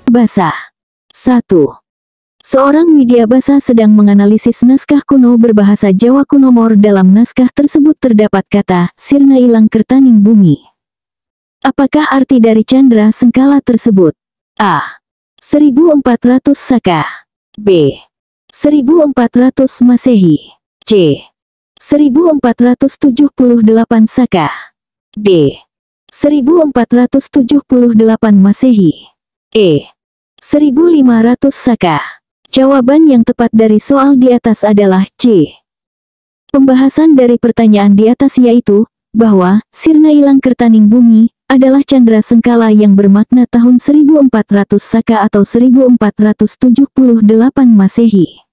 Basa. 1. Seorang widyabasa sedang menganalisis naskah kuno berbahasa Jawa kuno Mor. Dalam naskah tersebut terdapat kata, sirna ilang kertaning bumi. Apakah arti dari candra sengkala tersebut? A. 1400 Saka. B. 1400 Masehi. C. 1478 Saka. D. 1478 Masehi. E. 1500 Saka. Jawaban yang tepat dari soal di atas adalah C. Pembahasan dari pertanyaan di atas yaitu, bahwa, sirna ilang kertaning bumi, adalah candra sengkala yang bermakna tahun 1400 Saka atau 1478 Masehi.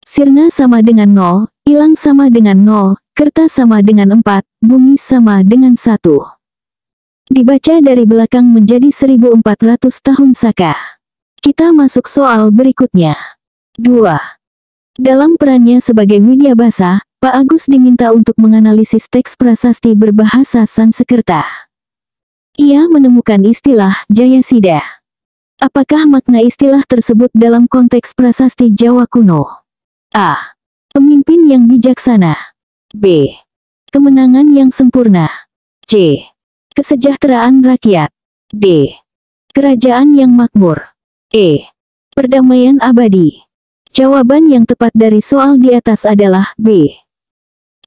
Sirna sama dengan 0, ilang sama dengan 0, kerta sama dengan 4, bumi sama dengan 1. Dibaca dari belakang menjadi 1400 tahun Saka. Kita masuk soal berikutnya. 2. Dalam perannya sebagai widyabasa, Pak Agus diminta untuk menganalisis teks prasasti berbahasa Sanskerta. Ia menemukan istilah Jayasida. Apakah makna istilah tersebut dalam konteks prasasti Jawa kuno? A. Pemimpin yang bijaksana. B. Kemenangan yang sempurna. C. Kesejahteraan rakyat. D. Kerajaan yang makmur. E. Perdamaian abadi. Jawaban yang tepat dari soal di atas adalah B.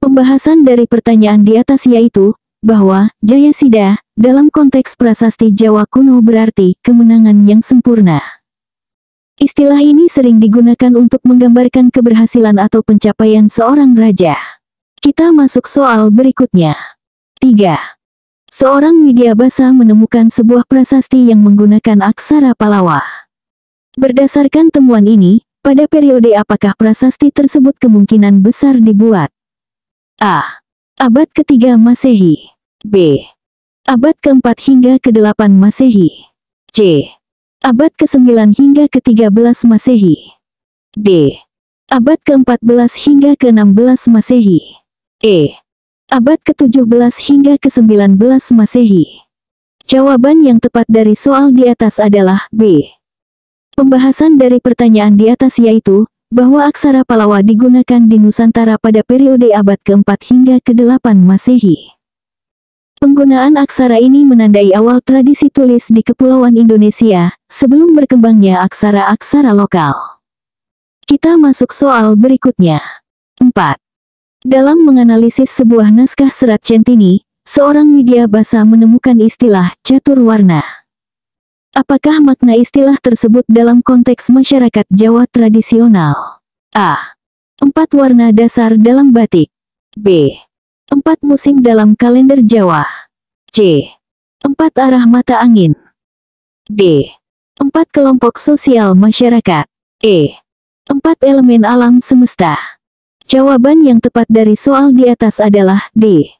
Pembahasan dari pertanyaan di atas yaitu, bahwa, Jayasida, dalam konteks prasasti Jawa kuno berarti, kemenangan yang sempurna. Istilah ini sering digunakan untuk menggambarkan keberhasilan atau pencapaian seorang raja. Kita masuk soal berikutnya. 3. Seorang widyabasa menemukan sebuah prasasti yang menggunakan aksara Palawa. Berdasarkan temuan ini, pada periode apakah prasasti tersebut kemungkinan besar dibuat? A. Abad ke-3 Masehi. B. Abad ke-4 hingga ke-8 Masehi. C. Abad ke-9 hingga ke-13 Masehi. D. Abad ke-14 hingga ke-16 Masehi. E. Abad ke-17 hingga ke-19 Masehi. Jawaban yang tepat dari soal di atas adalah B. Pembahasan dari pertanyaan di atas yaitu, bahwa aksara Palawa digunakan di Nusantara pada periode abad ke-4 hingga ke-8 Masehi. Penggunaan aksara ini menandai awal tradisi tulis di Kepulauan Indonesia, sebelum berkembangnya aksara-aksara lokal. Kita masuk soal berikutnya. 4. Dalam menganalisis sebuah naskah Serat Centini, seorang widyabasa menemukan istilah catur warna. Apakah makna istilah tersebut dalam konteks masyarakat Jawa tradisional? A. 4 warna dasar dalam batik. B. 4 musim dalam kalender Jawa. C. 4 arah mata angin. D. 4 kelompok sosial masyarakat. E. 4 elemen alam semesta. Jawaban yang tepat dari soal di atas adalah D.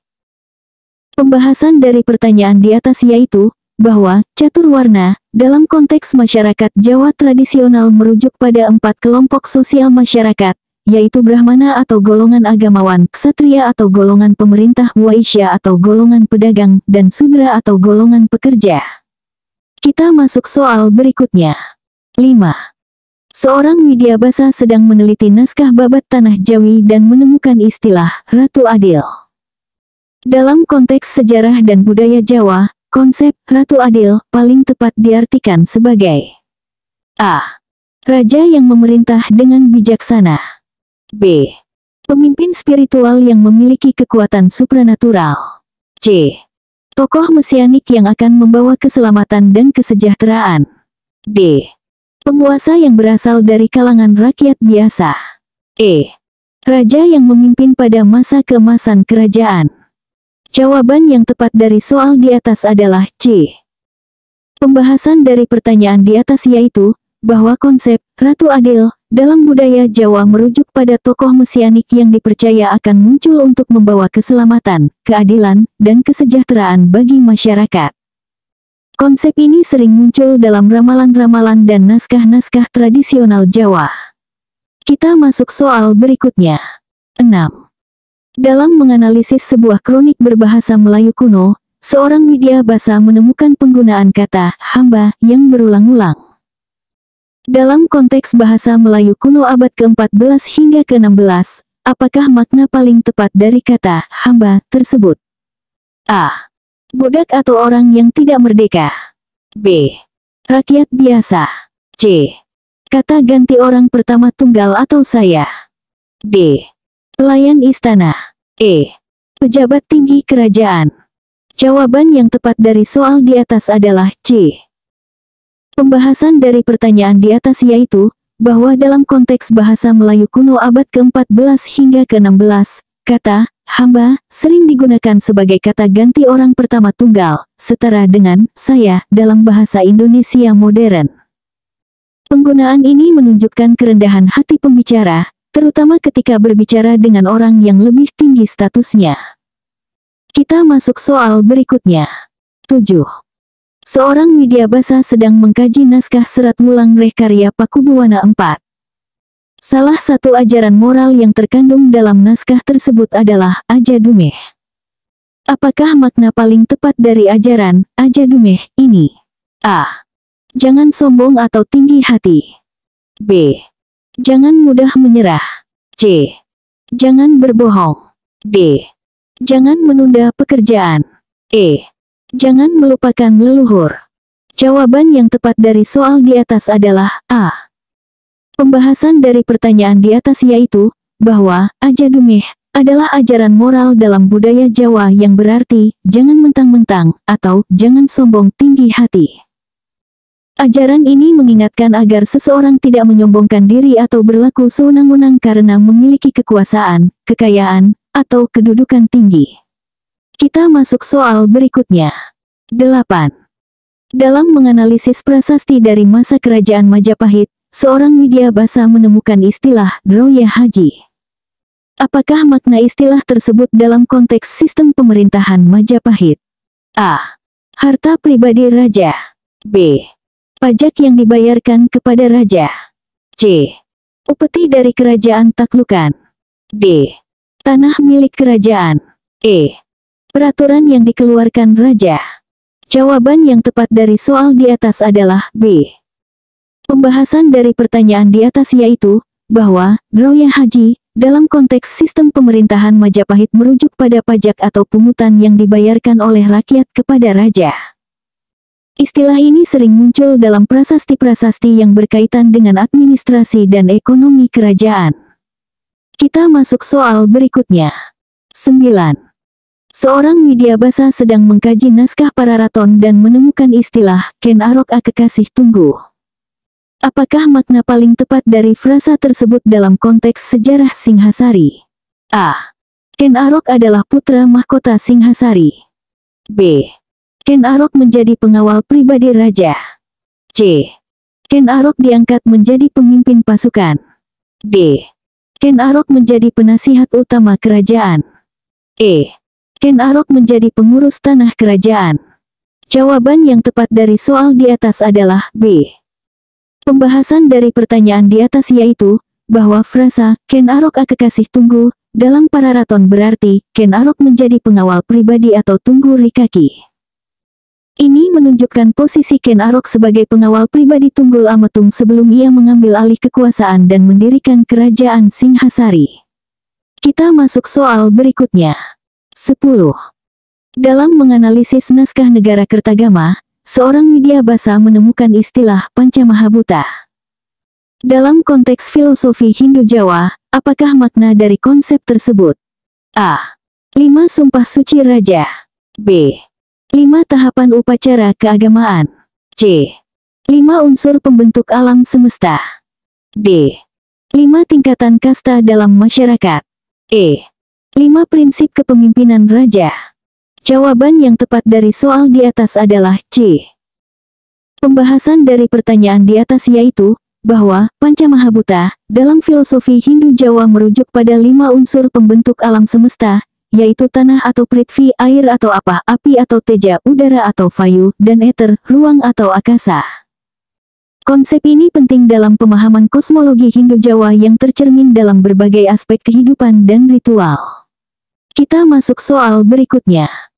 Pembahasan dari pertanyaan di atas yaitu, bahwa, catur warna, dalam konteks masyarakat Jawa tradisional merujuk pada 4 kelompok sosial masyarakat, yaitu Brahmana atau golongan agamawan, Ksatria atau golongan pemerintah, Waisya atau golongan pedagang, dan Sudra atau golongan pekerja. Kita masuk soal berikutnya. 5. Seorang widyabasa sedang meneliti naskah babat Tanah Jawi dan menemukan istilah Ratu Adil. Dalam konteks sejarah dan budaya Jawa, konsep Ratu Adil paling tepat diartikan sebagai A. Raja yang memerintah dengan bijaksana. B. Pemimpin spiritual yang memiliki kekuatan supranatural. C. Tokoh mesianik yang akan membawa keselamatan dan kesejahteraan. D. Penguasa yang berasal dari kalangan rakyat biasa. E. Raja yang memimpin pada masa keemasan kerajaan. Jawaban yang tepat dari soal di atas adalah C. Pembahasan dari pertanyaan di atas yaitu, bahwa konsep Ratu Adil dalam budaya Jawa merujuk pada tokoh mesianik yang dipercaya akan muncul untuk membawa keselamatan, keadilan, dan kesejahteraan bagi masyarakat. Konsep ini sering muncul dalam ramalan-ramalan dan naskah-naskah tradisional Jawa. Kita masuk soal berikutnya. 6. Dalam menganalisis sebuah kronik berbahasa Melayu kuno, seorang widyabasa menemukan penggunaan kata hamba yang berulang-ulang. Dalam konteks bahasa Melayu kuno abad ke-14 hingga ke-16, apakah makna paling tepat dari kata hamba tersebut? A. Budak atau orang yang tidak merdeka. B. Rakyat biasa. C. Kata ganti orang pertama tunggal atau saya. D. Pelayan istana. E. Pejabat tinggi kerajaan. Jawaban yang tepat dari soal di atas adalah C. Pembahasan dari pertanyaan di atas yaitu, bahwa dalam konteks bahasa Melayu kuno abad ke-14 hingga ke-16, kata hamba sering digunakan sebagai kata ganti orang pertama tunggal, setara dengan saya dalam bahasa Indonesia modern. Penggunaan ini menunjukkan kerendahan hati pembicara, terutama ketika berbicara dengan orang yang lebih tinggi statusnya. Kita masuk soal berikutnya. 7. Seorang widyabasa sedang mengkaji naskah Serat Wulang Reh karya Pakubuwana IV. Salah satu ajaran moral yang terkandung dalam naskah tersebut adalah Aja Dumeh. Apakah makna paling tepat dari ajaran Aja Dumeh ini? A. Jangan sombong atau tinggi hati. B. Jangan mudah menyerah. C. Jangan berbohong. D. Jangan menunda pekerjaan. E. Jangan melupakan leluhur. Jawaban yang tepat dari soal di atas adalah A. Pembahasan dari pertanyaan di atas yaitu, bahwa Aja Dumeh adalah ajaran moral dalam budaya Jawa yang berarti, jangan mentang-mentang, atau jangan sombong tinggi hati. Ajaran ini mengingatkan agar seseorang tidak menyombongkan diri atau berlaku sewenang-wenang karena memiliki kekuasaan, kekayaan, atau kedudukan tinggi. Kita masuk soal berikutnya. 8. Dalam menganalisis prasasti dari masa kerajaan Majapahit, seorang widyabasa menemukan istilah Roya Haji. Apakah makna istilah tersebut dalam konteks sistem pemerintahan Majapahit? A. Harta pribadi raja. B. Pajak yang dibayarkan kepada raja. C. Upeti dari kerajaan taklukan. D. Tanah milik kerajaan. E. Peraturan yang dikeluarkan raja. Jawaban yang tepat dari soal di atas adalah B. Pembahasan dari pertanyaan di atas yaitu, bahwa Roya Haji, dalam konteks sistem pemerintahan Majapahit merujuk pada pajak atau pungutan yang dibayarkan oleh rakyat kepada raja. Istilah ini sering muncul dalam prasasti-prasasti yang berkaitan dengan administrasi dan ekonomi kerajaan. Kita masuk soal berikutnya. 9. Seorang widyabasa sedang mengkaji naskah Pararaton dan menemukan istilah Ken Arok Kekasih Tunggu. Apakah makna paling tepat dari frasa tersebut dalam konteks sejarah Singhasari? A. Ken Arok adalah putra mahkota Singhasari. B. Ken Arok menjadi pengawal pribadi raja. C. Ken Arok diangkat menjadi pemimpin pasukan. D. Ken Arok menjadi penasihat utama kerajaan. E. Ken Arok menjadi pengurus tanah kerajaan. Jawaban yang tepat dari soal di atas adalah B. Pembahasan dari pertanyaan di atas yaitu, bahwa frasa Ken Arok Kekasih Tunggu dalam Pararaton berarti Ken Arok menjadi pengawal pribadi atau Tunggu Rikaki. Ini menunjukkan posisi Ken Arok sebagai pengawal pribadi Tunggul Ametung sebelum ia mengambil alih kekuasaan dan mendirikan kerajaan Singhasari. Kita masuk soal berikutnya. 10. Dalam menganalisis naskah negara Kertagama, seorang widyabasa menemukan istilah Pancamahabhuta. Dalam konteks filosofi Hindu Jawa, apakah makna dari konsep tersebut? A. 5 sumpah suci raja. B. 5 tahapan upacara keagamaan. C. 5 unsur pembentuk alam semesta. D. 5 tingkatan kasta dalam masyarakat. E. 5 prinsip kepemimpinan raja. Jawaban yang tepat dari soal di atas adalah C. Pembahasan dari pertanyaan di atas yaitu, bahwa Pancamahabhuta dalam filosofi Hindu Jawa merujuk pada 5 unsur pembentuk alam semesta, yaitu tanah atau prithvi, air atau apa, api atau teja, udara atau vayu, dan eter, ruang atau akasa. Konsep ini penting dalam pemahaman kosmologi Hindu Jawa yang tercermin dalam berbagai aspek kehidupan dan ritual. Kita masuk soal berikutnya.